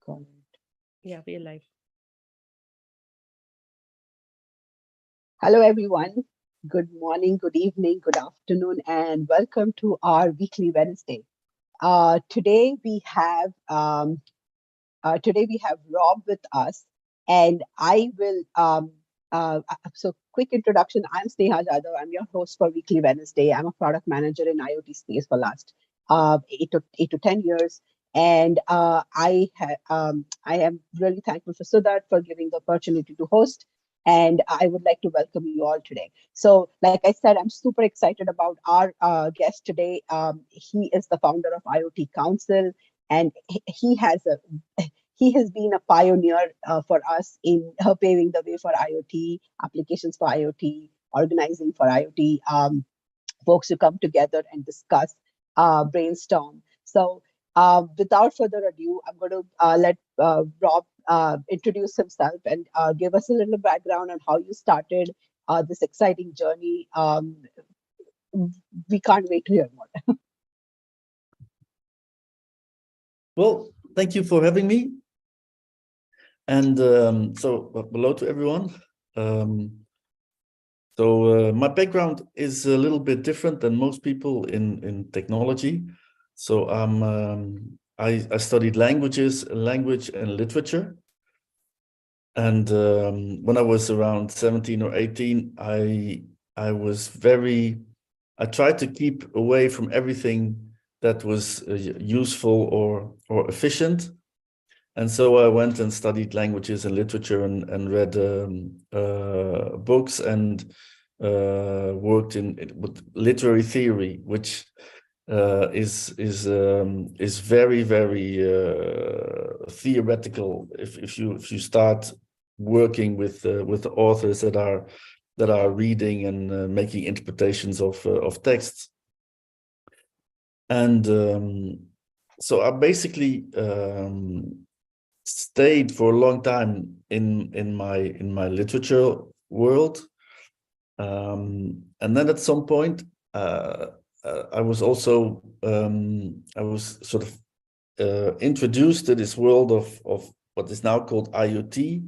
Recorded. Yeah, we're live. Hello, everyone. Good morning, good evening, good afternoon, and welcome to our weekly Wednesday. Today we have Rob with us, and I will. So, quick introduction. I'm Sneha Jadhav. I'm your host for Weekly Wednesday. I'm a product manager in IoT space for last 8 to 10 years. And I am really thankful for Siddharth for giving the opportunity to host. And I would like to welcome you all today. So, like I said, I'm super excited about our guest today. He is the founder of IoT Council, and he has been a pioneer for us in paving the way for IoT, applications for IoT, organizing for IoT, folks who come together and discuss, brainstorm. So without further ado, I'm going to let Rob introduce himself and give us a little background on how you started this exciting journey. We can't wait to hear more. Well, thank you for having me. And so hello to everyone. My background is a little bit different than most people in technology. So I studied language and literature. And when I was around 17 or 18, I tried to keep away from everything that was useful or efficient. And so I went and studied languages and literature and read books and worked with literary theory, which is very, very theoretical. If you start working with the authors that are reading and making interpretations of texts, and so I basically stayed for a long time in my literature world, and then at some point I was also sort of introduced to this world of what is now called IoT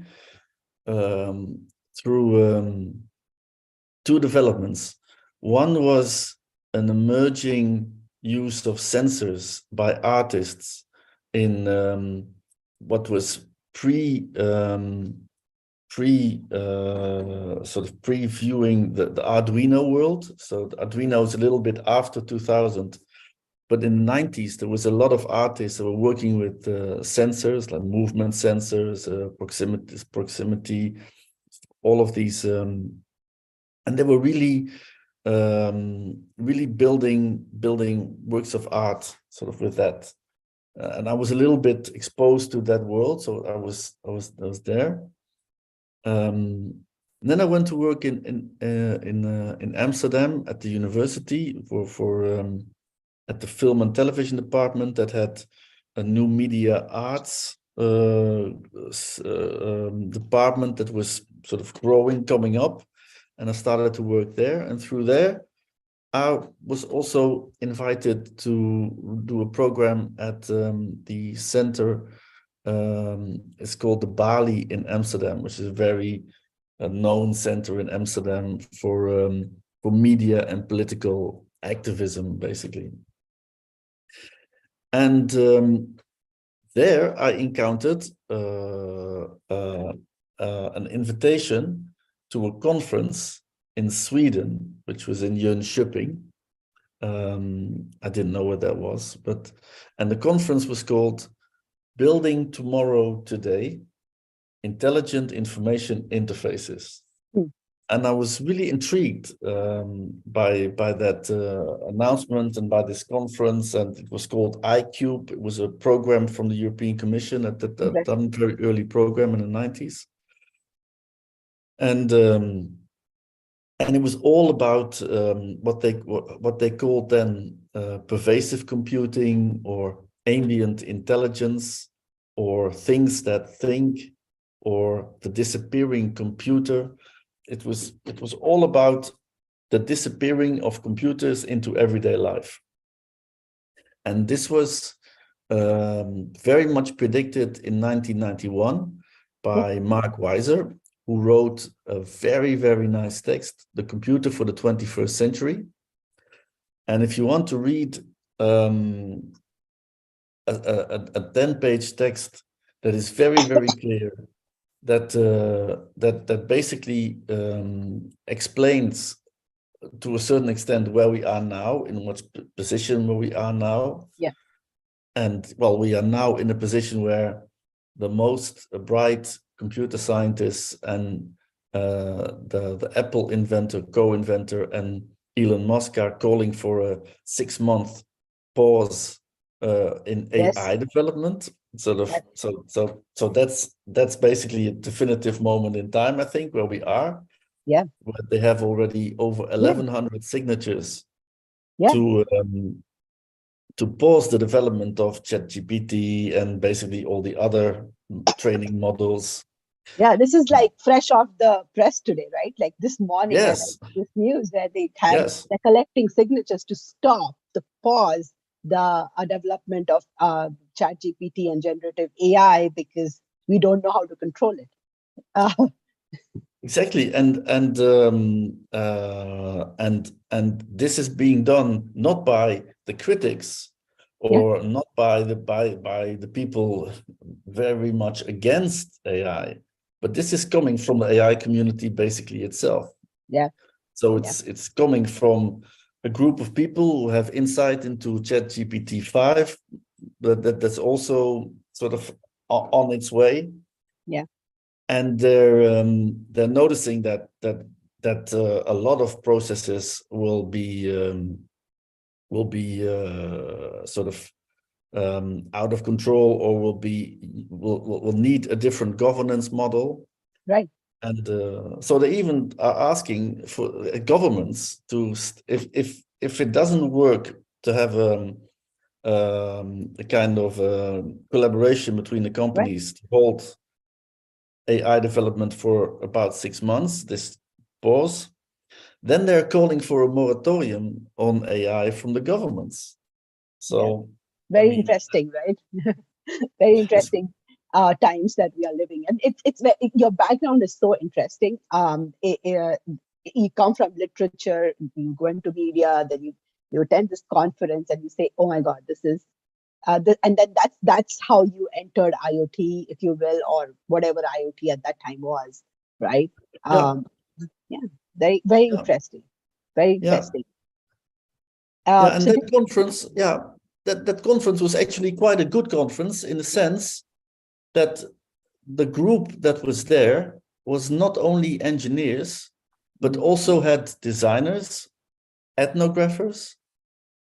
through two developments. One was an emerging use of sensors by artists in what was previewing the Arduino world. So the Arduino is a little bit after 2000, but in the 90s there was a lot of artists that were working with sensors like movement sensors, proximity, all of these, and they were really building works of art sort of with that. And I was a little bit exposed to that world, so I was there. Then I went to work in Amsterdam at the university at the film and television department that had a new media arts department that was sort of coming up, and I started to work there. And through there, I was also invited to do a program at the center. It's called the Bali in Amsterdam, which is a very known center in Amsterdam for media and political activism, basically. And there I encountered an invitation to a conference in Sweden, which was in Jönköping. I didn't know what that was, and the conference was called Building Tomorrow Today, Intelligent Information Interfaces. And I was really intrigued by that announcement and by this conference, and it was called iCube. It was a program from the European Commission at that time, very early program in the 90s. And it was all about what they called then pervasive computing or ambient intelligence or things that think or the disappearing computer. It was all about the disappearing of computers into everyday life. And this was very much predicted in 1991 by Mark Weiser, who wrote a very, very nice text, The Computer for the 21st Century. And if you want to read a 10-page text that is very, very clear, that basically explains to a certain extent where we are now, in what position where we are now. Yeah. And well, we are now in a position where the most bright computer scientists and the Apple inventor, co-inventor, and Elon Musk are calling for a 6-month pause in AI development. So that's basically a definitive moment in time, I think, where we are. Yeah. Where they have already over 1,100 signatures to pause the development of ChatGPT and basically all the other training models. Yeah, this is like fresh off the press today, right? Like this morning, Yes. this news where they're collecting signatures to stop the pause the development of ChatGPT and generative AI because we don't know how to control it. Exactly, and this is being done not by the critics or not by the people very much against AI, but this is coming from the AI community basically itself. Yeah. So it's coming from a group of people who have insight into ChatGPT 5, that's also sort of on its way. Yeah. And they're noticing that a lot of processes will be sort of out of control, or will need a different governance model. Right. And so they even are asking for governments to, if it doesn't work, to have a kind of collaboration between the companies to hold AI development for about 6 months, this pause, then they're calling for a moratorium on AI from the governments. So very interesting, right? Very interesting times that we are living in. It's your background is so interesting. You come from literature, you go into media, then you attend this conference and you say, oh my God, this is and then that's how you entered IoT, if you will, or whatever IoT at that time was, right? Very, very interesting. Very interesting. And that conference, that conference was actually quite a good conference in the sense that the group that was there was not only engineers, but also had designers, ethnographers,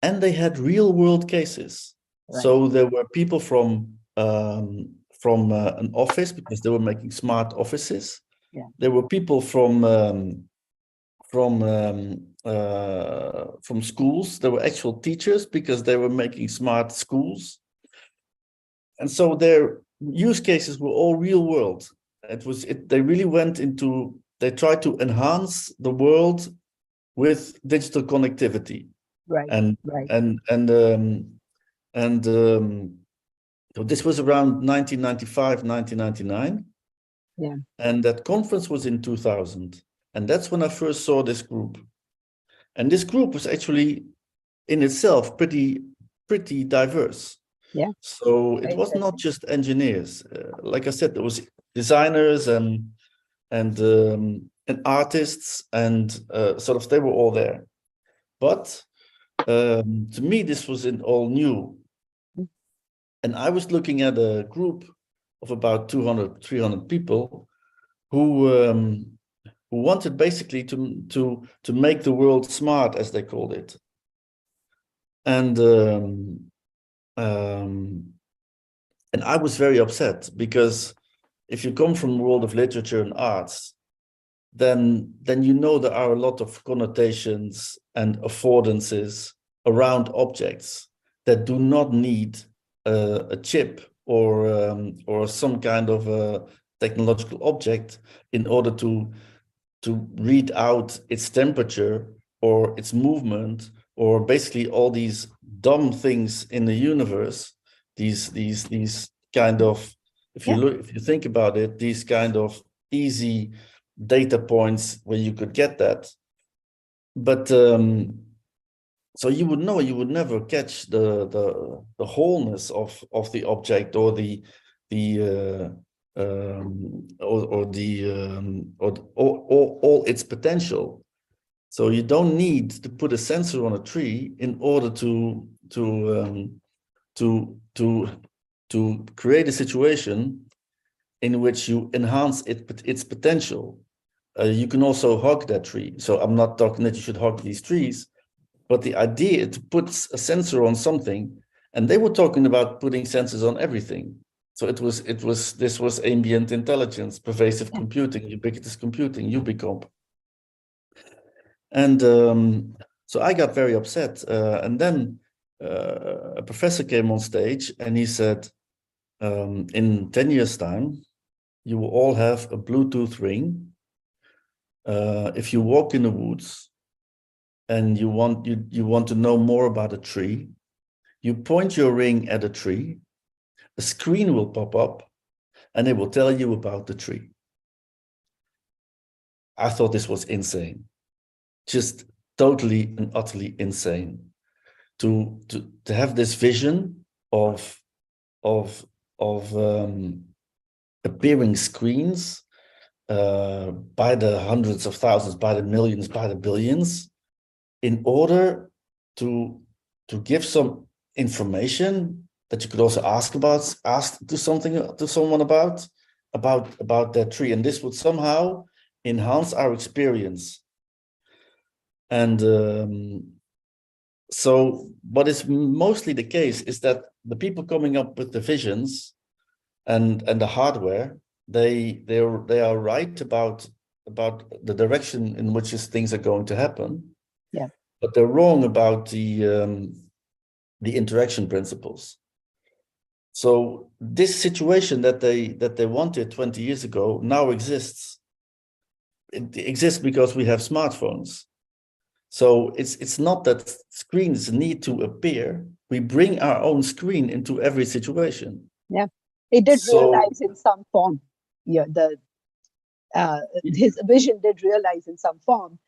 and they had real world cases. Right. So there were people from an office, because they were making smart offices. Yeah. There were people from schools. There were actual teachers, because they were making smart schools. And so their use cases were all real world. They really went into, they tried to enhance the world with digital connectivity. Right. So this was around 1995, 1999. Yeah. And that conference was in 2000. And that's when I first saw this group. And this group was actually in itself pretty diverse. Yeah. So it was not just engineers. Like I said, there was designers and artists, and sort of they were all there. But to me, this was all new. And I was looking at a group of about 200, 300 people who wanted basically to make the world smart, as they called it. And I was very upset, because if you come from the world of literature and arts, then you know there are a lot of connotations and affordances around objects that do not need a chip or some kind of a technological object in order to read out its temperature or its movement, or basically all these dumb things in the universe, these kind of, if you think about it, these kind of easy data points where you could get that. But so you would know, you would never catch the wholeness of the object or the all its potential. So you don't need to put a sensor on a tree in order to create a situation in which you enhance its potential. You can also hug that tree. So I'm not talking that you should hug these trees, but the idea to put a sensor on something, and they were talking about putting sensors on everything. So this was ambient intelligence, pervasive computing, ubiquitous computing, Ubicomp. And so I got very upset. And then a professor came on stage and he said, in 10 years' time, you will all have a Bluetooth ring. If you walk in the woods and you want to know more about a tree, you point your ring at a tree, a screen will pop up, and it will tell you about the tree. I thought this was insane, just totally and utterly insane. To have this vision of appearing screens by the hundreds of thousands, by the millions, by the billions, in order to give some information that you could also ask to someone about that tree, and this would somehow enhance our experience. And so what is mostly the case is that the people coming up with the visions and the hardware, they are right about the direction in which things are going to happen. Yeah. But they're wrong about the interaction principles. So this situation that they wanted 20 years ago now exists. It exists because we have smartphones. So it's not that screens need to appear. We bring our own screen into every situation. Yeah, it did realize in some form. Yeah, his vision did realize in some form,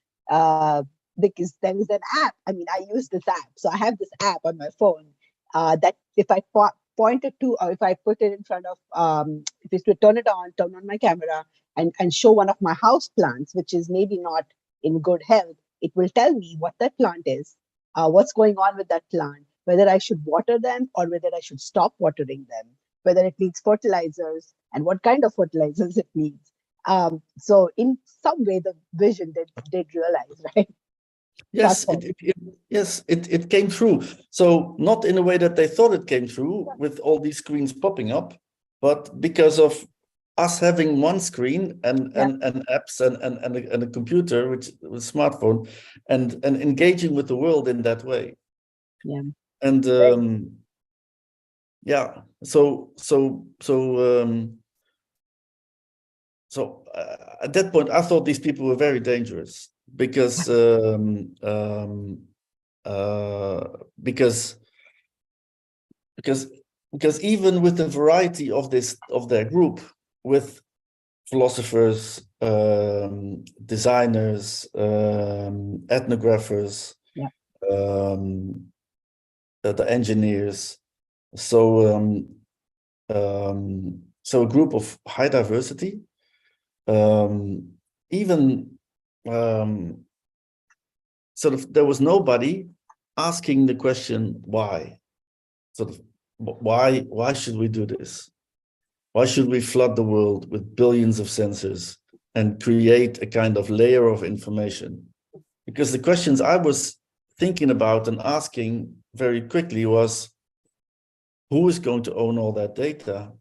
because there is an app. I mean, I use this app, so I have this app on my phone that if I point it to, or if I put it in front of, if it's to turn on my camera and show one of my house plants, which is maybe not in good health, it will tell me what that plant is, what's going on with that plant, whether I should water them or whether I should stop watering them, whether it needs fertilizers and what kind of fertilizers it needs. So in some way, the vision did realize, right? Yes, it came through. So not in a way that they thought it came through with all these screens popping up, but because of us having one screen and apps and a computer, which was smartphone, and engaging with the world in that way. Yeah. And so at that point, I thought these people were very dangerous because even with the variety of their group, with philosophers, designers, ethnographers, the engineers, so a group of high diversity, even sort of there was nobody asking the question why. Sort of why should we do this? Why should we flood the world with billions of sensors and create a kind of layer of information? Because the questions I was thinking about and asking very quickly was, who is going to own all that data?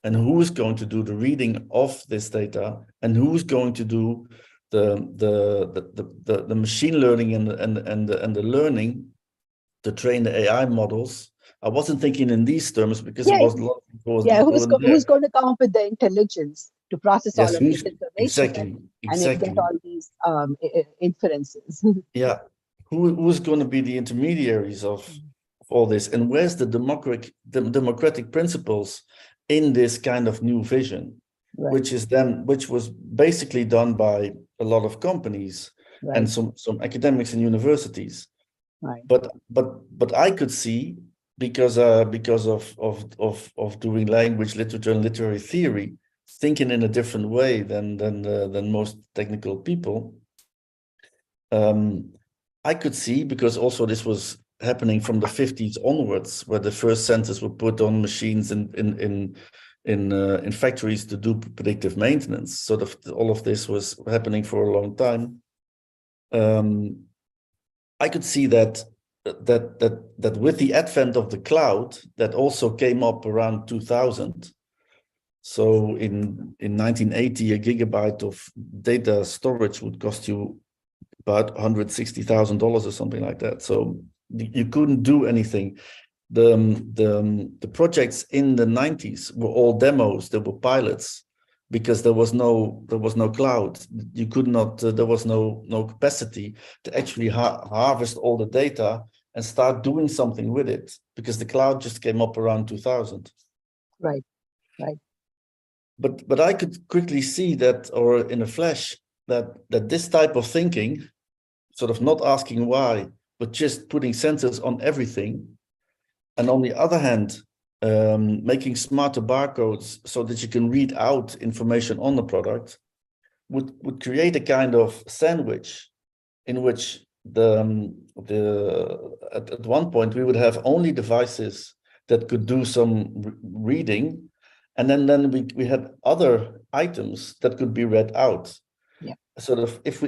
And who is going to do the reading of this data? And who is going to do the machine learning and the learning to train the AI models? I wasn't thinking in these terms because it was a lot of people. Who's going to come up with the intelligence to process all of this information and get all these inferences? Yeah, who's going to be the intermediaries of all this, and where's the democratic principles in this kind of new vision, Right. which was basically done by a lot of companies Right. and some academics and universities. Right. But I could see, because of doing language, literature, and literary theory, thinking in a different way than most technical people. I could see, because also this was happening from the 50s onwards, where the first sensors were put on machines in factories to do predictive maintenance. Sort of all of this was happening for a long time. I could see that with the advent of the cloud, that also came up around 2000. So in 1980, a gigabyte of data storage would cost you about $160,000 or something like that. So you couldn't do anything. The projects in the 90s were all demos. They were pilots, because there was no cloud. You could not. There was no capacity to actually harvest all the data and start doing something with it, because the cloud just came up around 2000. Right. Right. But I could quickly see that, or in a flash, that this type of thinking, sort of not asking why, but just putting sensors on everything, and on the other hand, making smarter barcodes so that you can read out information on the product, would create a kind of sandwich, in which at one point we would have only devices that could do some reading, and then we had other items that could be read out. Yeah. Sort of, if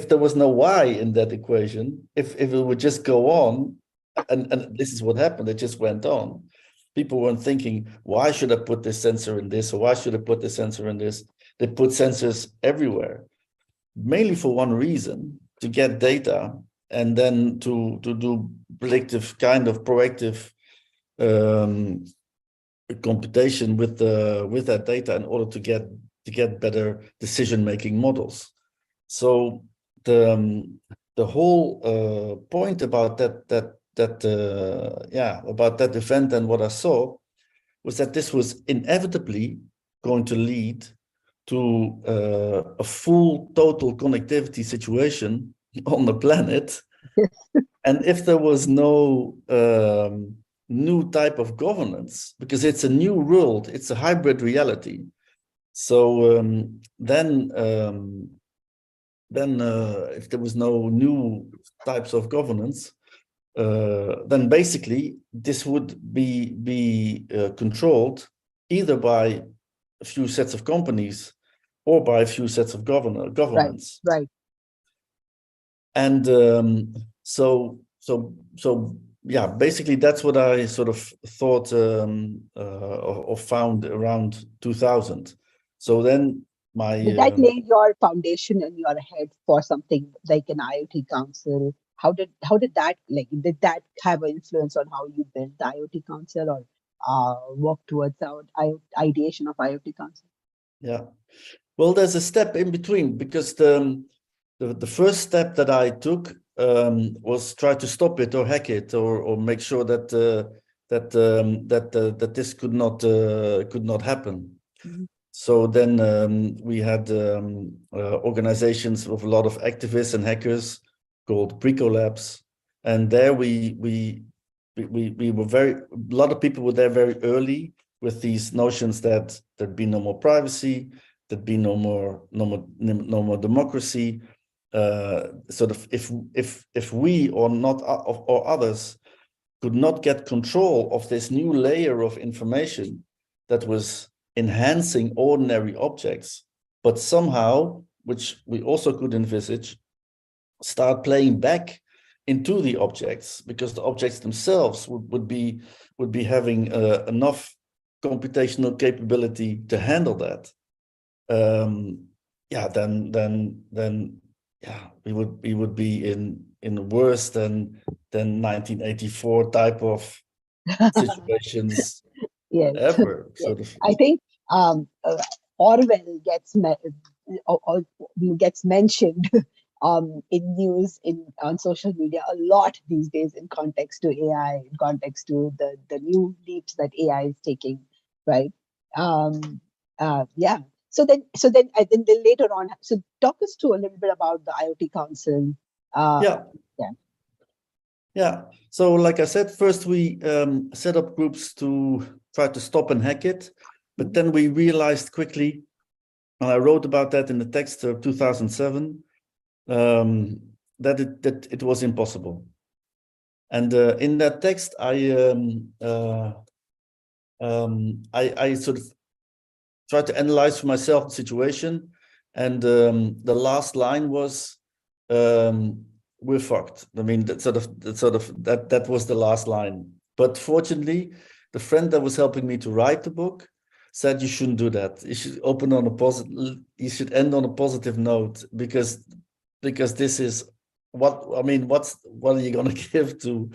there was no why in that equation, if it would just go on, and this is what happened, it just went on. People weren't thinking, why should I put this sensor in this, or why should I put this sensor in this? They put sensors everywhere, mainly for one reason: to get data, and then to do predictive, kind of proactive computation with that data, in order to get better decision-making models. So the whole point about about that event, and what I saw, was that this was inevitably going to lead to a full total connectivity situation on the planet. And if there was no new type of governance, because it's a new world, it's a hybrid reality. So then if there was no new types of governance, then basically this would be controlled either by a few sets of companies, or by a few sets of governments. Right. And so yeah, basically that's what I sort of thought or found around 2000. So then Did that lay your foundation in your head for something like an IoT Council? How did that, like, did that have an influence on how you built the IoT Council, or work towards ideation of IoT Council? Yeah, well, there's a step in between, because the first step that I took was try to stop it, or hack it, or make sure that this could not happen. Mm-hmm. So then we had organizations with a lot of activists and hackers called Preco Labs, and there we were a lot of people were there very early, with these notions that there'd be no more privacy, there'd be no more democracy. Sort of, if we or not or others could not get control of this new layer of information that was enhancing ordinary objects, but somehow, which we also could envisage, start playing back into the objects, because the objects themselves would be having enough computational capability to handle that. Yeah, then yeah, we would be in worse than 1984 type of situations. Yes. Ever. Yes. Sort of. I think Orwell gets mentioned in news, on social media a lot these days in context to AI, in context to the new leaps that AI is taking, right? Yeah. So then later on, so talk us through a little bit about the IoT Council. Yeah. Yeah. Yeah. So like I said, first we set up groups to try to stop and hack it. But then we realized quickly, and I wrote about that in the text of 2007, that it was impossible. And in that text, I sort of tried to analyze for myself the situation. And the last line was, we're fucked. I mean, that was the last line. But fortunately, the friend that was helping me to write the book said you shouldn't do that. You should open on a positive. You should end on a positive note because this is what I mean. What are you going to give to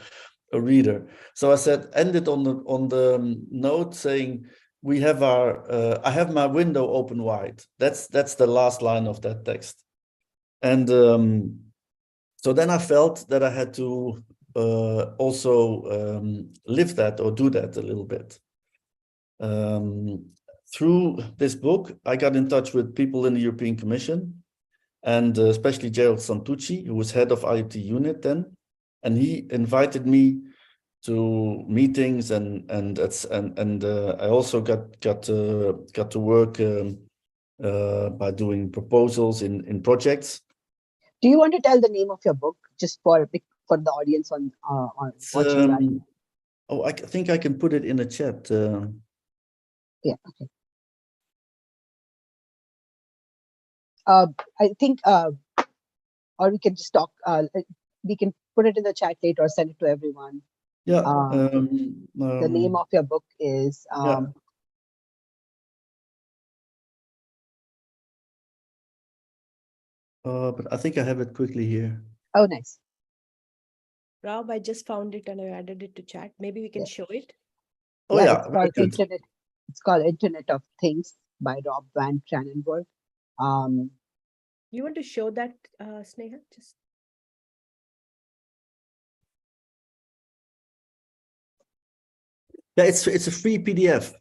a reader? So I said end it on the note saying we have our. I have my window open wide. That's the last line of that text, and so then I felt that I had to also live that or do that a little bit. Through this book, I got in touch with people in the European Commission, and especially Gerald Santucci, who was head of IoT unit then, and he invited me to meetings, and I also got to work by doing proposals in projects. Do you want to tell the name of your book just for the audience on watching that? Oh, I think I can put it in the chat. Yeah. Okay. I think, or we can just talk. We can put it in the chat later or send it to everyone. Yeah. The name of your book is. Yeah. But I think I have it quickly here. Oh, nice. Rob, I just found it and I added it to chat. Maybe we can show it. Oh yeah, very good. Internet. It's called Internet of Things by Rob Van Kranenburg. You want to show that, Sneha? Just yeah, it's a free PDF.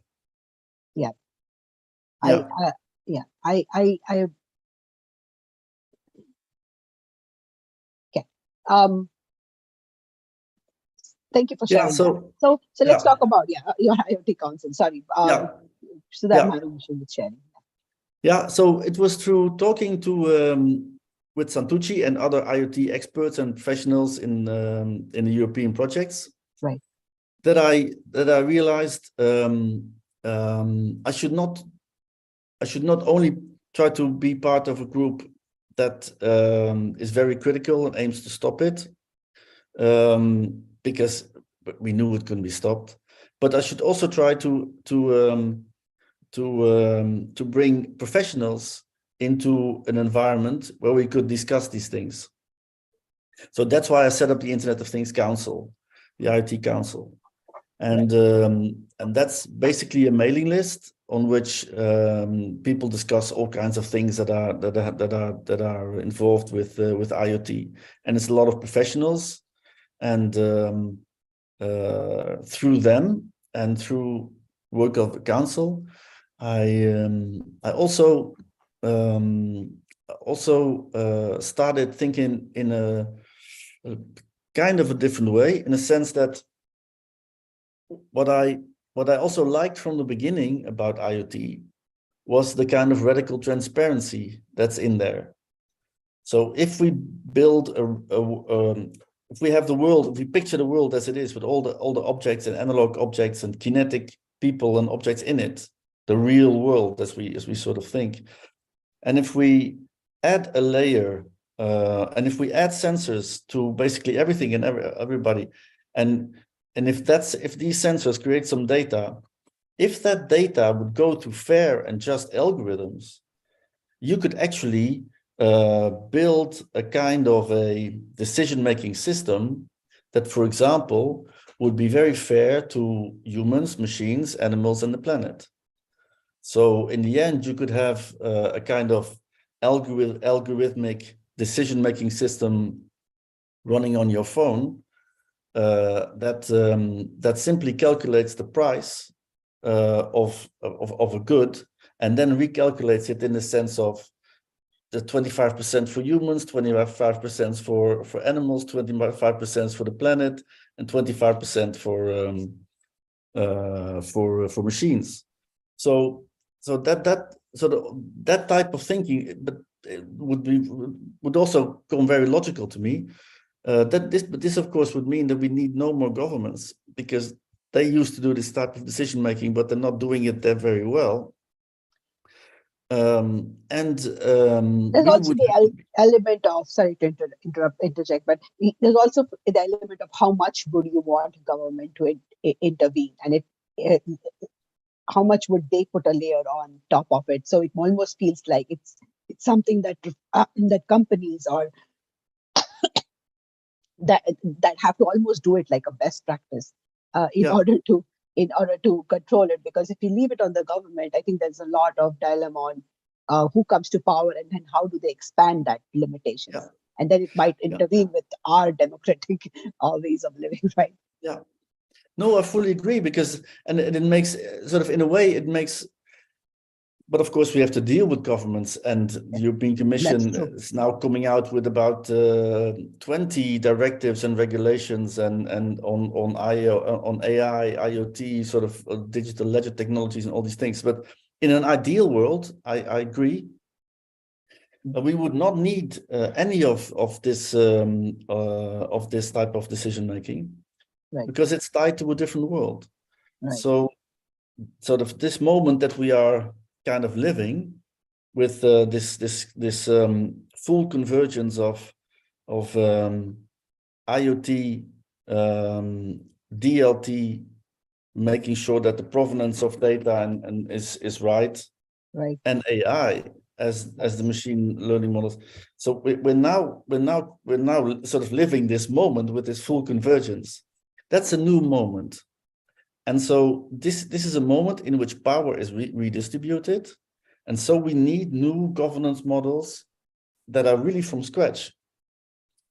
Yeah. Yeah. Okay. Thank you for sharing. So let's talk about your IoT Council. Sorry. So that I'm having issue with sharing. Yeah. So it was through talking to with Santucci and other IoT experts and professionals in the European projects. Right. That I realized I should not only try to be part of a group that is very critical and aims to stop it, because we knew it couldn't be stopped. But I should also try to bring professionals into an environment where we could discuss these things. So that's why I set up the Internet of Things Council, the IoT Council. And that's basically a mailing list on which people discuss all kinds of things that are involved with IoT, and it's a lot of professionals, and through them and through work of the council, I also started thinking in a kind of a different way, in a sense that what I also liked from the beginning about IoT was the kind of radical transparency that's in there. So if we build if we have the world, if we picture the world as it is with all the objects and analog objects and kinetic people and objects in it, the real world as we sort of think, and if we add a layer and if we add sensors to basically everything and everybody, and if these sensors create some data, if that data would go to fair and just algorithms, you could actually build a kind of a decision-making system that, for example, would be very fair to humans, machines, animals, and the planet. So in the end, you could have a kind of algorithmic decision-making system running on your phone that simply calculates the price of a good, and then recalculates it in the sense of the 25% for humans, 25% for animals, 25% for the planet, and 25% for machines. So that type of thinking, but it would also come very logical to me. But this of course would mean that we need no more governments, because they used to do this type of decision making, but they're not doing it that very well. There's also the element of, sorry to interject, but there's also the element of how much would you want government to intervene, and how much would they put a layer on top of it. So it almost feels like it's something that that companies or that have to almost do it like a best practice in order to control it. Because if you leave it on the government, I think there's a lot of dilemma on who comes to power, and then how do they expand that limitations. And then it might intervene with our democratic ways of living, right? Yeah. No, I fully agree, because and it makes sort of, in a way, it makes. But of course, we have to deal with governments, and the European Commission is now coming out with about 20 directives and regulations, and on AI, IoT, sort of digital ledger technologies, and all these things. But in an ideal world, I agree, we would not need any of this type of decision making, because it's tied to a different world. So sort of this moment that we are kind of living with this full convergence of IoT, DLT, making sure that the provenance of data and is right, and AI as the machine learning models. So we're now sort of living this moment with this full convergence. That's a new moment. And so this is a moment in which power is redistributed. And so we need new governance models that are really from scratch.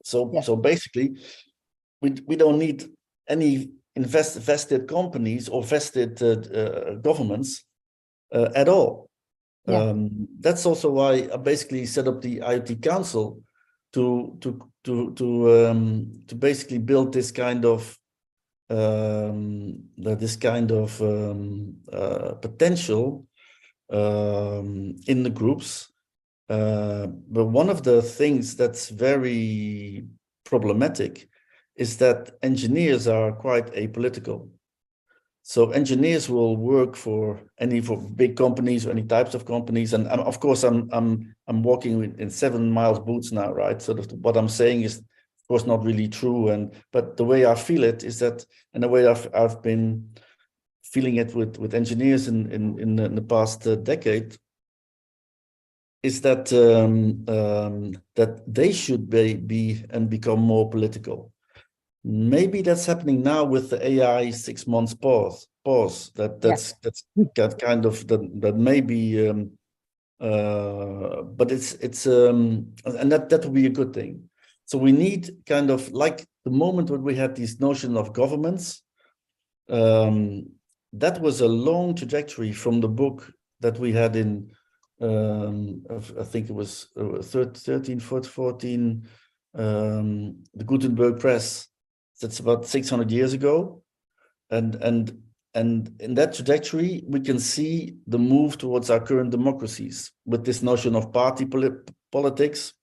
So basically, we don't need any vested companies or vested governments at all. That's also why I basically set up the IoT Council to basically build this kind of potential in the groups. But one of the things that's very problematic is that engineers are quite apolitical. So engineers will work for big companies or any types of companies, and of course I'm walking in 7 miles boots now, right? So what I'm saying is, of course, not really true, but the way I feel it is that, and the way I've been feeling it with engineers in the past decade, is that that they should be and become more political. Maybe that's happening now with the AI 6 months pause. That's kind of that maybe, but it's and that would be a good thing. So we need kind of like the moment when we had this notion of governments. That was a long trajectory from the book that we had in. I think it was 13, 14, the Gutenberg Press. That's about 600 years ago, and in that trajectory we can see the move towards our current democracies with this notion of party politics,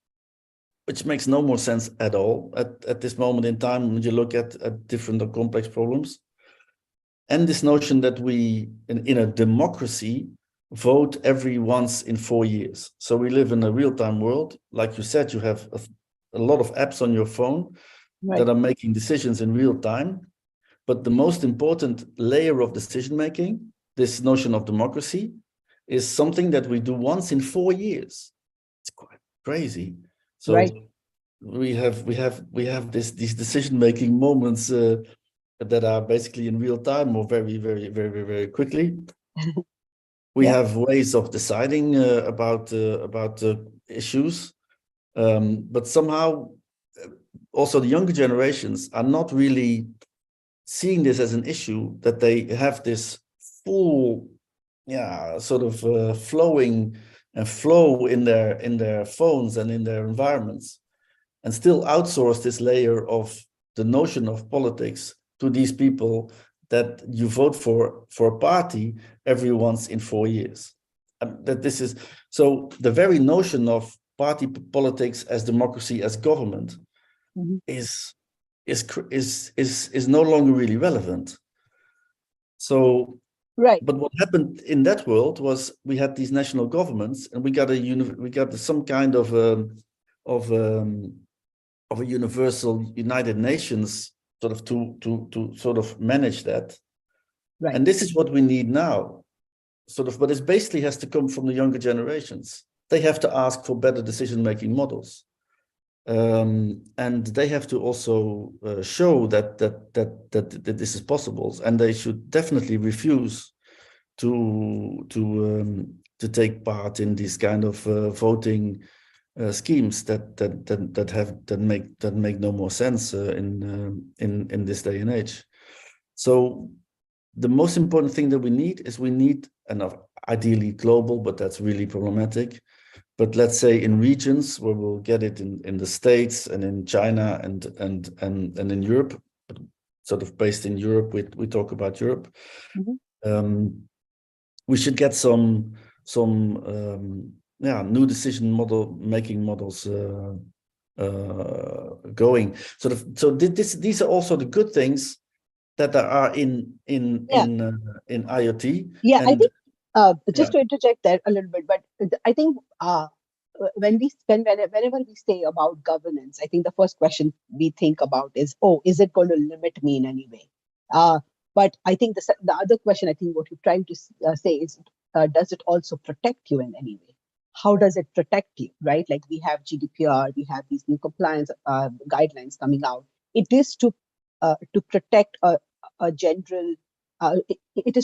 which makes no more sense at all at this moment in time when you look at different or complex problems, and this notion that we in a democracy vote every once in 4 years. So we live in a real-time world. Like you said, you have a lot of apps on your phone that are making decisions in real time. But the most important layer of decision making, this notion of democracy, is something that we do once in 4 years. It's quite crazy. So we have these decision making moments that are basically in real time or very, very, very, very quickly. We have ways of deciding about issues. But somehow also the younger generations are not really seeing this as an issue, that they have this full, sort of flowing and flow in their phones and in their environments, and still outsource this layer of the notion of politics to these people that you vote for a party every once in 4 years. That this is so the very notion of party politics as democracy as government is no longer really relevant. So right. But what happened in that world was we had these national governments, and we got some kind of a universal United Nations sort of to sort of manage that. Right. And this is what we need now, sort of. But it basically has to come from the younger generations. They have to ask for better decision-making models, and they have to also show that this is possible, and they should definitely refuse to take part in these kind of voting schemes that make no more sense in this day and age. So the most important thing that we need enough, ideally global, but that's really problematic. But let's say in regions where we'll get it in the States and in China and in Europe, but sort of based in Europe, we talk about Europe. We should get some new decision making models going. So these are also the good things that are in IoT. Yeah, and I think just to interject there a little bit, but I think whenever we say about governance, I think the first question we think about is, is it going to limit me in any way? But I think the other question, I think what you're trying to say is, does it also protect you in any way? How does it protect you, right? Like we have GDPR, we have these new compliance guidelines coming out. It is to protect a general. It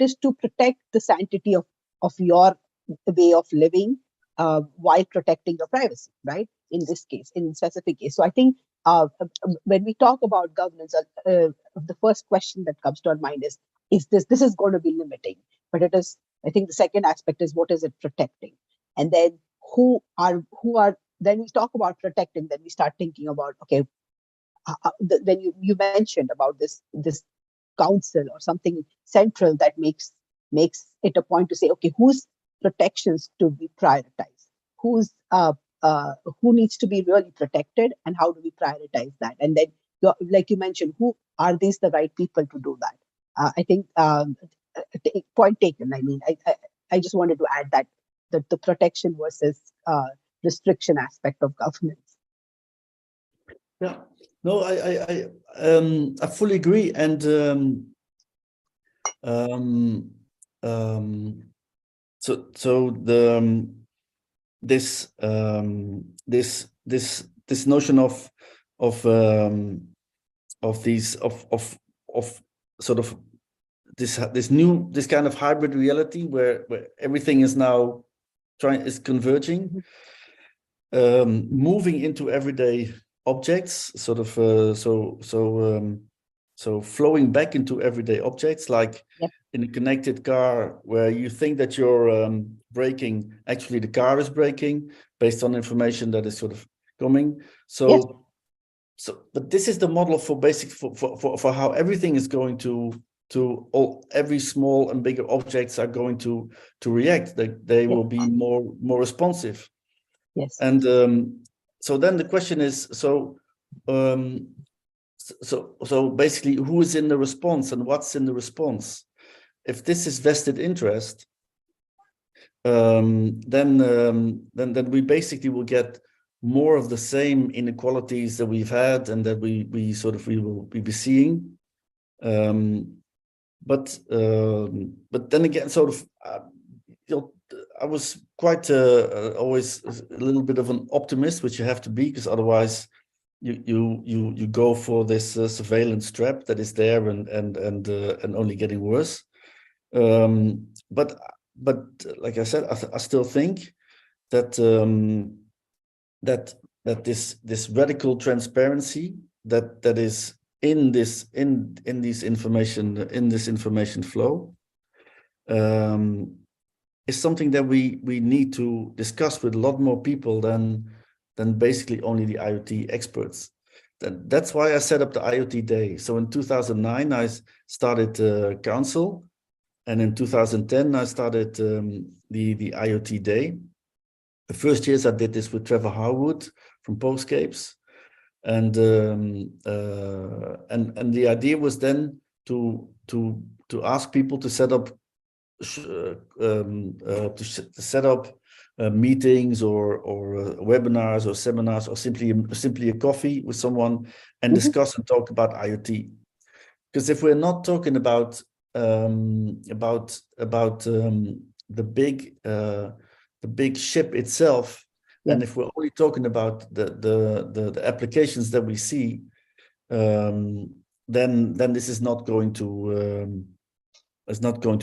is to protect the sanctity of your way of living while protecting your privacy, right? In this case, in specific case. So I think when we talk about governance, the first question that comes to our mind is this is going to be limiting? But it is. I think the second aspect is, what is it protecting? And then who are then we talk about protecting, then we start thinking about, okay, when you mentioned about this council or something central that makes it a point to say, okay, whose protections to be prioritized, who needs to be really protected, and how do we prioritize that? And then, like you mentioned, who are these the right people to do that? I think point taken. I mean, I just wanted to add that the protection versus restriction aspect of governance. Yeah, no, I fully agree, and so the this notion of these of sort of this kind of hybrid reality where everything is now converging, moving into everyday objects, sort of so flowing back into everyday objects, like in a connected car, where you think that you're braking, actually the car is braking based on information that is sort of coming. So but this is the model for basic for how everything is going to every small and bigger objects are going to react. They will be more responsive. Yes. And so then the question is, so basically, who is in the response and what's in the response? If this is vested interest, then we basically will get more of the same inequalities that we've had and that we will be seeing. But then again, sort of, I was quite always a little bit of an optimist, which you have to be, because otherwise you go for this surveillance trap that is there and only getting worse. But like I said, I still think that that that this radical transparency that is in this information flow is something that we need to discuss with a lot more people than basically only the IoT experts. That's why I set up the IoTDay. So in 2009, I started Council, and in 2010, I started the IoTDay. The first years I did this with Trevor Harwood from Postscapes, and the idea was then to ask people to set up meetings or webinars or seminars, or simply a coffee with someone and discuss and talk about IoT. Because if we're not talking about the big ship itself, and if we're only talking about the applications that we see, then this is not going to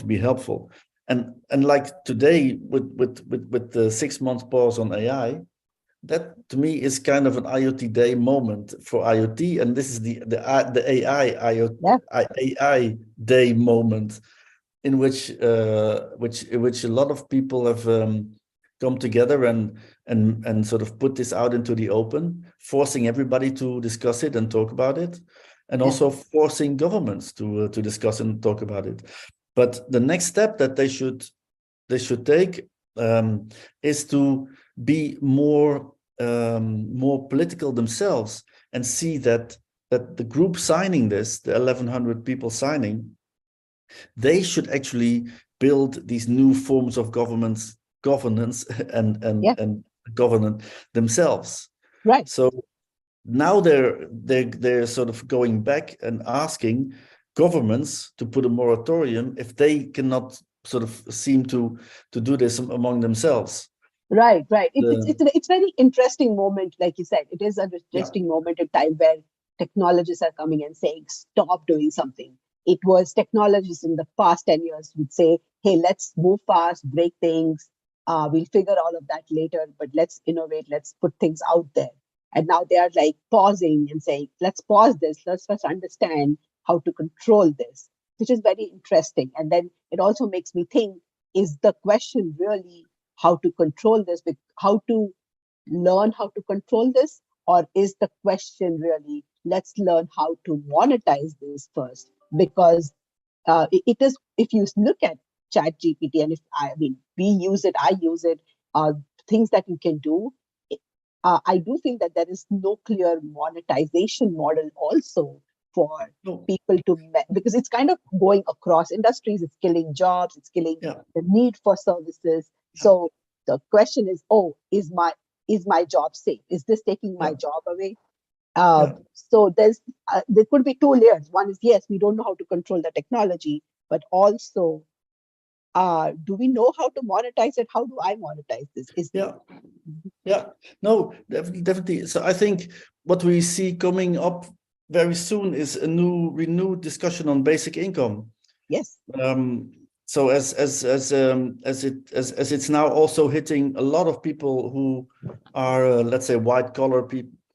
be helpful. And like today with the 6 month pause on AI, that to me is kind of an IoT day moment for IoT, and this is the AI day moment in which a lot of people have come together and sort of put this out into the open, forcing everybody to discuss it and talk about it, and also forcing governments to discuss and talk about it. But the next step that they should take is to be more political themselves, and see that the group signing this, the 1,100 people signing, they should actually build these new forms of governance and govern themselves. Right. So now they're sort of going back and asking governments to put a moratorium if they cannot sort of seem to do this among themselves. Right. It's very interesting moment, like you said. It is an interesting moment in time where technologists are coming and saying, stop doing something. It was technologists in the past 10 years would say, hey, let's move fast, break things. We'll figure all of that later, but let's innovate, let's put things out there. And now they are like pausing and saying, let's pause this, let's first understand how to control this, which is very interesting. And then it also makes me think, is the question really how to control this, how to learn how to control this? Or is the question really, let's learn how to monetize this first? Because it is, if you look at ChatGPT, and we use it, I use it, things that you can do, I do feel that there is no clear monetization model also for people to, because it's kind of going across industries, it's killing jobs, it's killing the need for services. So the question is, is my job safe? Is this taking my job away? So there could be two layers. One is, yes, we don't know how to control the technology, but also, do we know how to monetize it? How do I monetize this? No, definitely. So I think what we see coming up very soon is a renewed discussion on basic income. Yes. So as it's now also hitting a lot of people who are let's say white collar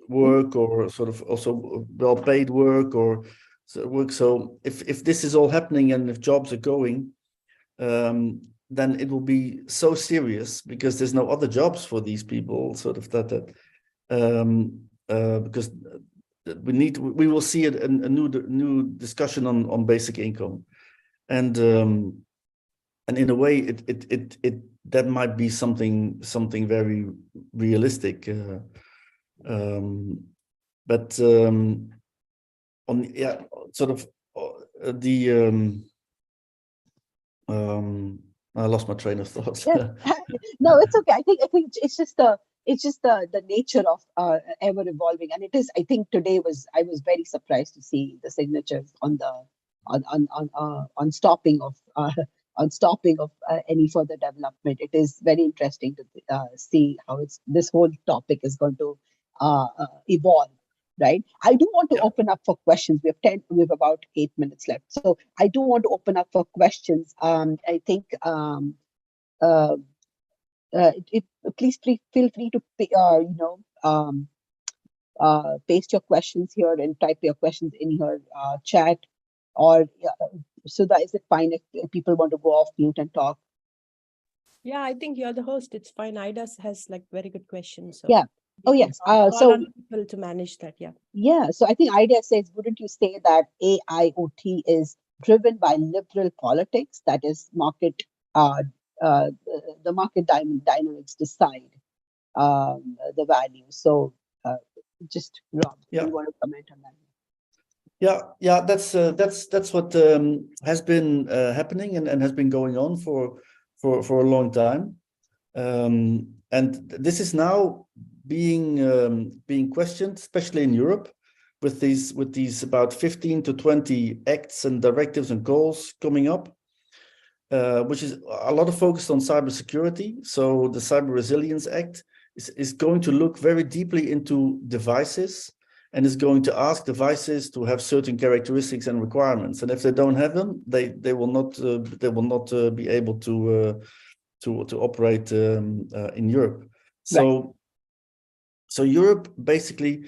work, or sort of also well paid work, or work. So if this is all happening and if jobs are going, then it will be so serious, because there's no other jobs for these people. Sort of because we will see a new discussion on basic income, and in a way it that might be something very realistic, but on sort of the I lost my train of thought. No, it's okay. I think it's just the nature of ever evolving, and it is. I think I was very surprised to see the signatures on stopping of any further development. It is very interesting to see how this whole topic is going to evolve. Right. I do want to open up for questions. We have about 8 minutes left. So I do want to open up for questions. I think please feel free to paste your questions here and type your questions in your chat, or so that is it fine if people want to go off mute and talk? Yeah, I think you're the host. It's fine. Ida has like very good questions. So Yeah. Oh, we can yes. call So on people to manage that. Yeah. yeah, so I think idea says, wouldn't you say that AIoT is driven by liberal politics? That is, market, the market dynamics decide the value. So just Rob, do Yeah. you want to comment on that? Yeah, that's what has been happening and has been going on for a long time, and this is now being questioned, especially in Europe, with these about 15 to 20 acts and directives and goals coming up, which is a lot of focus on cybersecurity. So the Cyber Resilience Act is going to look very deeply into devices, and is going to ask devices to have certain characteristics and requirements. And if they don't have them, they will not be able to operate in Europe. Right. So Europe basically,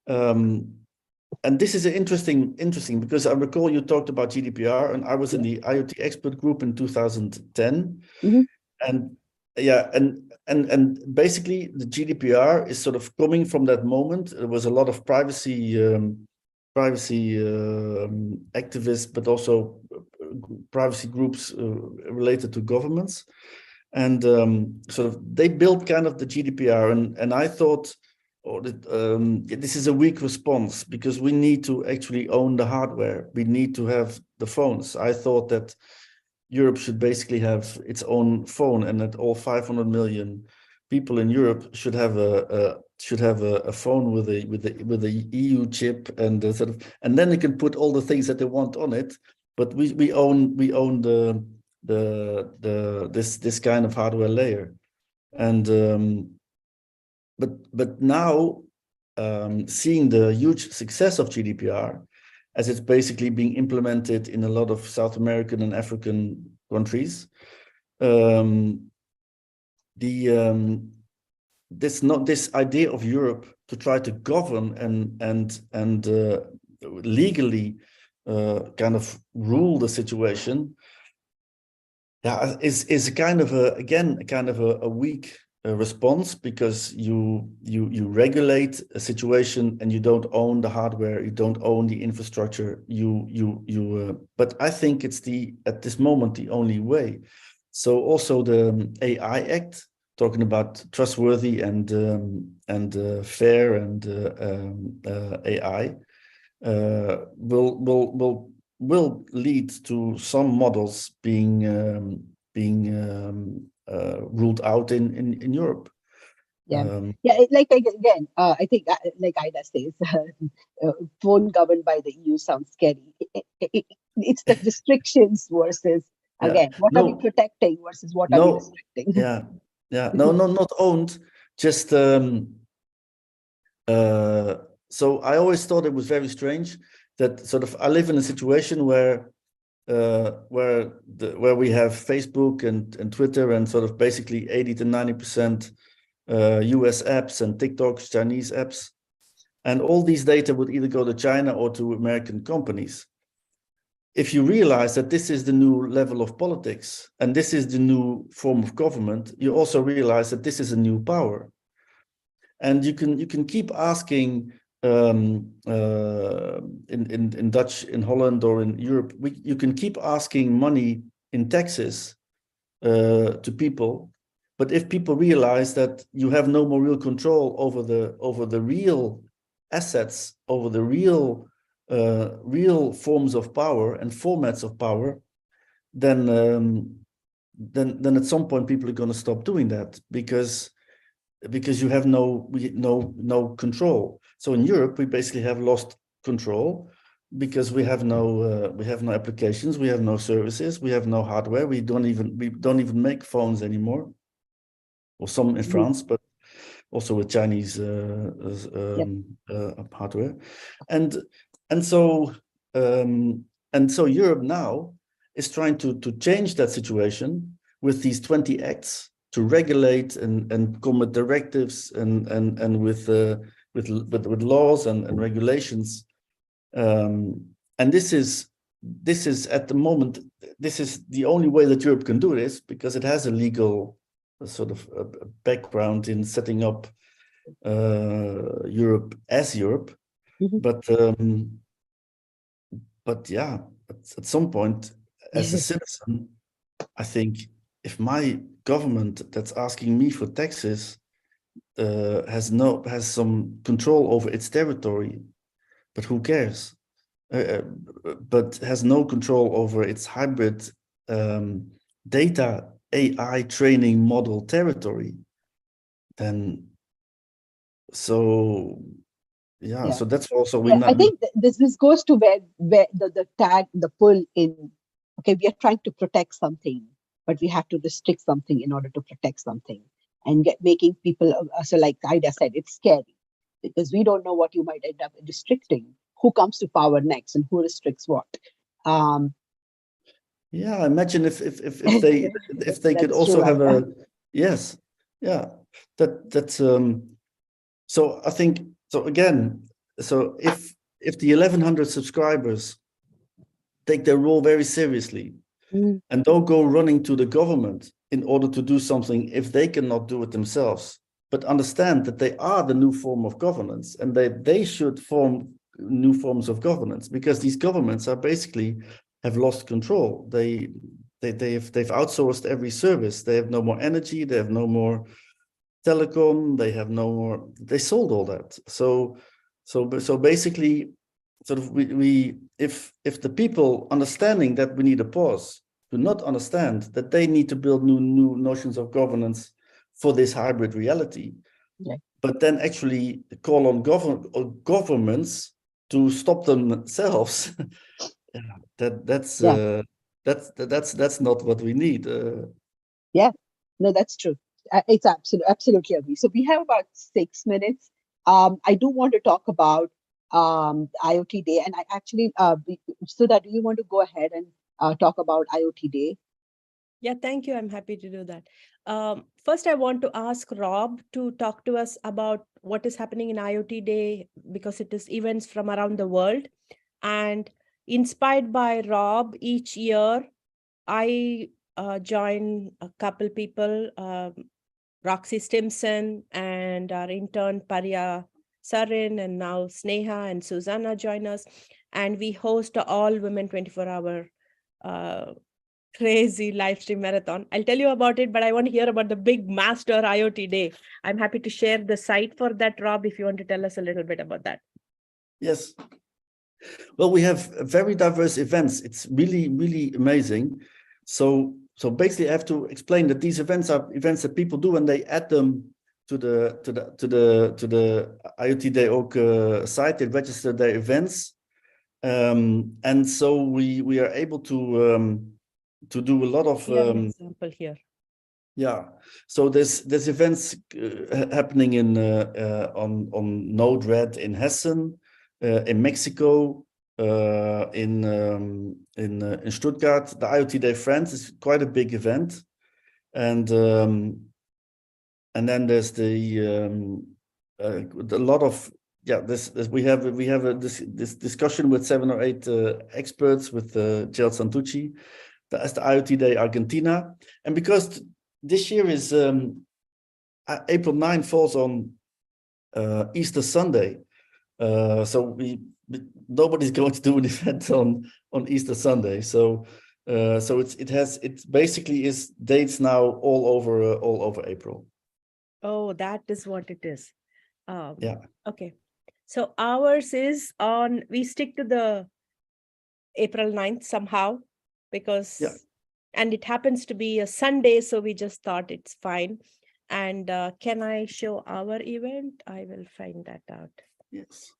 and this is interesting because I recall you talked about GDPR, and I was in the IoT expert group in 2010, and yeah, and basically the GDPR is sort of coming from that moment. There was a lot of privacy activists, but also privacy groups related to governments, and sort of they built kind of the GDPR, and I thought, this is a weak response because we need to actually own the hardware. We need to have the phones. I thought that Europe should basically have its own phone, and that all 500 million people in Europe should have a phone with a EU chip, and sort of, and then they can put all the things that they want on it. But we own this kind of hardware layer, and but now seeing the huge success of GDPR, as it's basically being implemented in a lot of South American and African countries, this idea of Europe to try to govern and legally kind of rule the situation, is a kind of a weak response, because you regulate a situation and you don't own the hardware, you don't own the infrastructure. But I think it's at this moment the only way. So also the AI Act, talking about trustworthy and fair and AI, will lead to some models being ruled out in Europe. Yeah, again, I think like Ida says, phone governed by the EU sounds scary. It's the restrictions versus, again, what are we protecting versus what are we restricting? No, not owned, just so I always thought it was very strange that sort of I live in a situation where we have Facebook and Twitter, and sort of basically 80 to 90% US apps and TikTok's Chinese apps, and all these data would either go to China or to American companies. If you realize that this is the new level of politics and this is the new form of government, you also realize that this is a new power, and you can keep asking. In Dutch, in Holland, or in Europe, you can keep asking money in taxes to people, but if people realize that you have no more real control over the real assets, over the real forms of power and formats of power, then at some point people are going to stop doing that, because you have no control. So in Europe, we basically have lost control because we have no applications, we have no services, we have no hardware, we don't even make phones anymore, or some in France, but also with Chinese hardware, and so Europe now is trying to change that situation with these 20 acts to regulate and come with directives and with with laws and regulations. And this is at the moment, this is the only way that Europe can do this, because it has a legal sort of a background in setting up Europe as Europe. Mhm. But yeah, at some point, as a citizen, I think if my government that's asking me for taxes has some control over its territory, but who cares? But has no control over its hybrid data AI training model territory, then so yeah, Yeah. so that's also Yeah, I think this goes to where the pull in. Okay, we are trying to protect something, but we have to restrict something in order to protect something, and making people so like Ida said, it's scary because we don't know what you might end up restricting. Who comes to power next, and who restricts what? Um, yeah, imagine if they could that's true, also have Ida. yes, yeah, that's so I think so again, so if the 1100 subscribers take their role very seriously Mm, and don't go running to the government in order to do something if they cannot do it themselves, but understand that they are the new form of governance, and they should form new forms of governance, because these governments are basically have lost control. They've outsourced every service. They have no more energy. They have no more telecom. They have no more. They sold all that. So basically, sort of we if the people understanding that we need a pause do not understand that they need to build new notions of governance for this hybrid reality, yeah. but then actually call on governments to stop themselves. Yeah, Yeah. that's not what we need. Yeah, no, that's true. It's absolutely agree. So we have about 6 minutes. I do want to talk about IoT Day, and I actually, Sudha, do you want to go ahead and talk about IoT Day? Yeah, thank you. I'm happy to do that. First, I want to ask Rob to talk to us about what is happening in IoT Day, because it is events from around the world. And inspired by Rob, each year I join a couple people, Roxy Stimson and our intern Parya Sarin, and now Sneha and Susanna join us. And we host a all women 24-hour crazy live stream marathon. I'll tell you about it, but I want to hear about the big master IoT Day. I'm happy to share the site for that, Rob, if you want to tell us a little bit about that. Yes. Well, we have very diverse events. It's really amazing. So basically, I have to explain that these events are events that people do, and they add them to the IoTDay site. They register their events, and so we are able to do a lot of. We have an example here. Yeah, so there's events happening in on Node-RED in Hessen, in Mexico, in Stuttgart. The IoT Day France is quite a big event, and then there's a lot of we have this discussion with 7 or 8 experts with Gerald Santucci. That's the IoT Day Argentina, and because this year is April 9 falls on Easter Sunday, so nobody's going to do an event on Easter Sunday. So it basically is dates now all over April. Oh, that is what it is. Yeah. Okay. So ours is on, we stick to the April 9th somehow, because, Yeah. and it happens to be a Sunday, so we just thought it's fine. And can I show our event? I will find that out. Yes.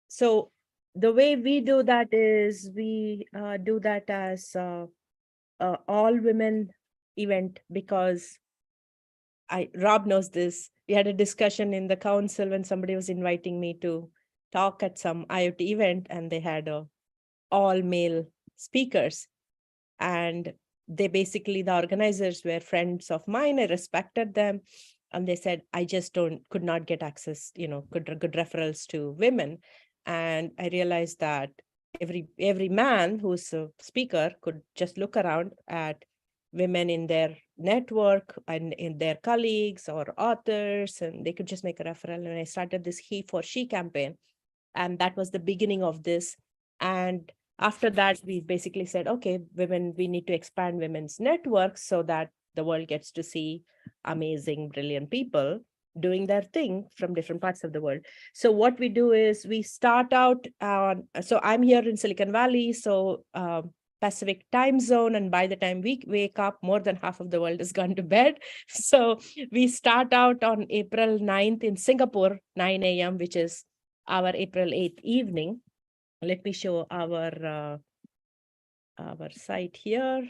So the way we do that is we do that as all women event, because Rob knows this. We had a discussion in the council when somebody was inviting me to talk at some IoT event, and they had all male speakers, and they basically, the organizers were friends of mine. I respected them. And they said, I just could not get access, good referrals to women. And I realized that every man who's a speaker could just look around at women in their network and in their colleagues or authors, and they could just make a referral. And I started this He for She campaign. And that was the beginning of this. And after that, we basically said, okay, women, we need to expand women's networks so that the world gets to see amazing, brilliant people doing their thing from different parts of the world. So what we do is we start out on, so I'm here in Silicon Valley, so Pacific time zone. And by the time we wake up, more than half of the world has gone to bed. So we start out on April 9th in Singapore, 9 a.m., which is our April 8th evening. Let me show our site here.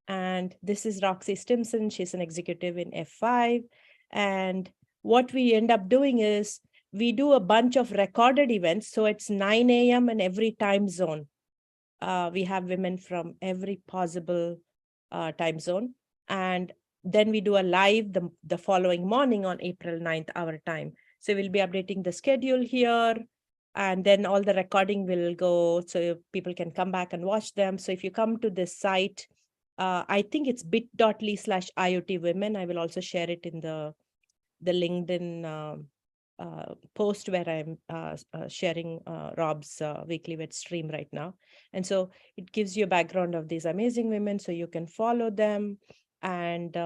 And this is Roxy Stimson. She's an executive in F5. And what we end up doing is we do a bunch of recorded events. So it's 9 a.m. in every time zone. We have women from every possible time zone. And then we do a live the following morning on April 9th, our time. So we'll be updating the schedule here. And then all the recording will go so people can come back and watch them. So if you come to this site, I think it's bit.ly/IoT women. I will also share it in the LinkedIn post where I'm sharing Rob's WeeklyWed stream right now. And so it gives you a background of these amazing women, so you can follow them and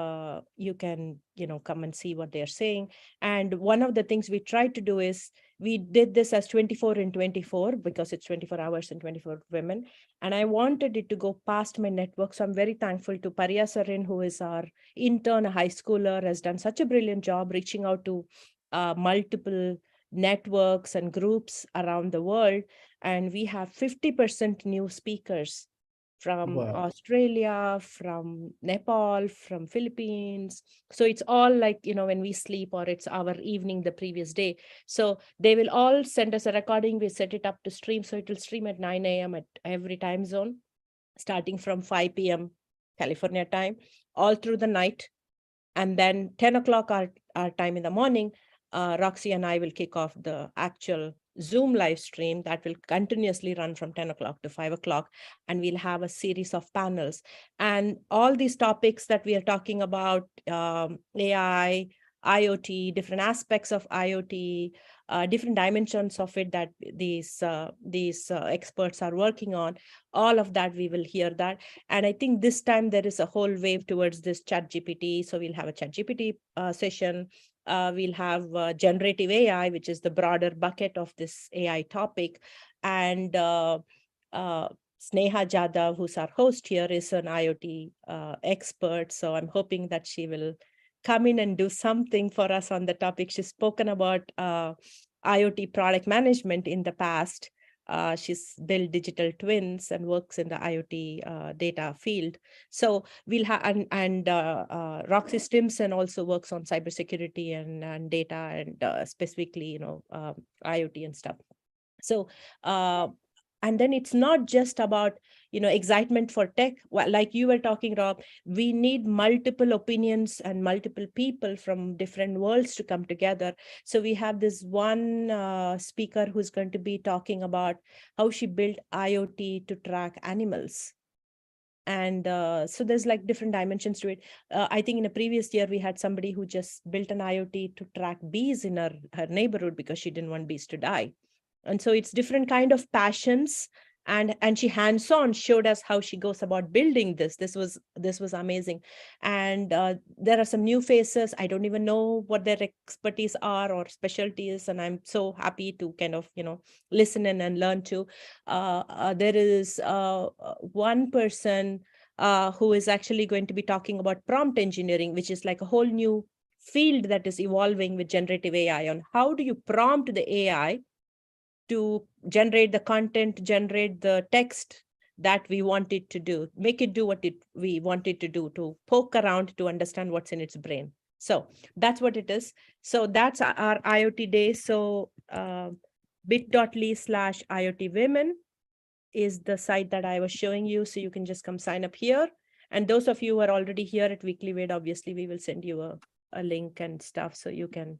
you can, come and see what they're saying. And one of the things we tried to do is we did this as 24 in 24 because it's 24 hours and 24 women. And I wanted it to go past my network. So I'm very thankful to Pariya Sarin, who is our intern, a high schooler, has done such a brilliant job reaching out to multiple networks and groups around the world. And we have 50% new speakers from Wow. Australia, from Nepal, from Philippines. So it's all like, when we sleep or it's our evening the previous day. So they will all send us a recording. We set it up to stream. So it will stream at 9 a.m. at every time zone, starting from 5 p.m. California time, all through the night. And then 10 o'clock our time in the morning, Roxy and I will kick off the actual Zoom live stream that will continuously run from 10 o'clock to 5 o'clock. And we'll have a series of panels. And all these topics that we are talking about, AI, IoT, different aspects of IoT, different dimensions of it that these experts are working on, all of that, we will hear that. And I think this time there is a whole wave towards this ChatGPT. So we'll have a ChatGPT session. We'll have generative AI, which is the broader bucket of this AI topic. And Sneha Jadhav, who's our host here, is an IoT expert. So I'm hoping that she will come in and do something for us on the topic. She's spoken about IoT product management in the past. She's built digital twins and works in the IoT data field. So we'll have, and Roxy Stimson also works on cybersecurity and data and specifically, IoT and stuff. So, and then it's not just about, excitement for tech. Like you were talking, Rob, we need multiple opinions and multiple people from different worlds to come together. So we have this one speaker who's going to be talking about how she built IoT to track animals. And so there's like different dimensions to it. I think in a previous year, we had somebody who just built an IoT to track bees in her neighborhood because she didn't want bees to die. And so it's different kind of passions. And she hands-on showed us how she goes about building this. This was amazing. And there are some new faces. I don't even know what their expertise are or specialty is. And I'm so happy to kind of, listen in and learn too. There is one person who is actually going to be talking about prompt engineering, which is like a whole new field that is evolving with generative AI on how do you prompt the AI to generate the content, generate the text that we want it to do, make it do what we want it to do, to poke around to understand what's in its brain. So that's what it is. So that's our IoT day. So bit.ly/IoT women is the site that I was showing you. So you can just come sign up here. And those of you who are already here at WeeklyWed, obviously we will send you a a link and stuff so you can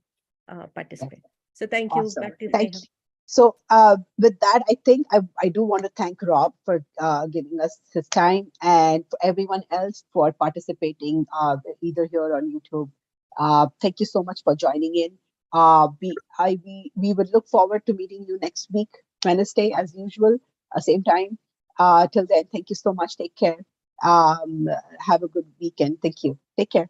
Yes. participate. So thank you. Awesome. Back to Thank Sneha. you. So with that, I think I do want to thank Rob for giving us his time, and for everyone else for participating either here on YouTube. Thank you so much for joining in. We would look forward to meeting you next week, Wednesday, as usual, same time. Till then, thank you so much. Take care. Have a good weekend. Thank you. Take care.